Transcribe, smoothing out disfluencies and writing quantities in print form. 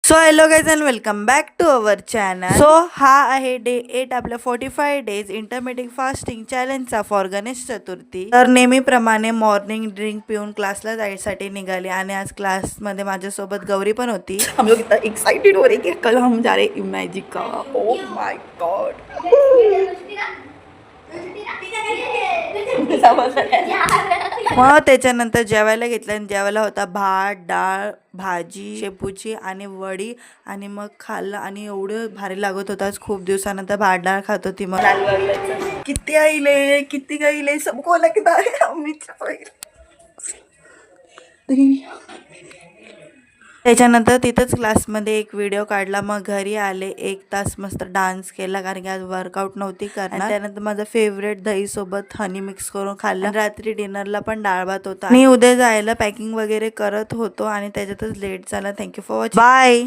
So hello guys and welcome back to our channel. So हा आहे day 8 आपल्या 45 days intermediate fasting चॅलेंजचा for Ganesh Chaturthi. तर नेहमीप्रमाणे मॉर्निंग ड्रिंक पिऊन क्लासला जायसाठी निघाली आणि आज क्लासमध्ये माझ्यासोबत गौरी पण होती. हम लोग इतना एक्साइटेड हो रहे कि कल हम जा रहे इमॅजिका. Oh my God. मग त्याच्यानंतर जेवायला घेतलं आणि जेवायला होता भात, डाळ, भाजी, शेपूची आणि वडी आणि मग खाल्लं आणि एवढं भारी लागत होता. खूप दिवसानंतर भात डाळ खात होती. मग किती आईले किती गाईले सबको लगता है आम्हीच. त्याच्यानंतर तिथंच क्लासमध्ये एक व्हिडिओ काढला. मग घरी आले, 1 तास मस्त डान्स केला कारण की आज वर्कआउट नव्हती करणार. त्यानंतर माझं फेवरेट दही सोबत हनी मिक्स करून खाल्लं. रात्री डिनरला पण डाळ भात होता. मी उद्या जायला पॅकिंग वगैरे करत होतो आणि त्याच्यातच लेट झाला. Thank you for watching. बाय.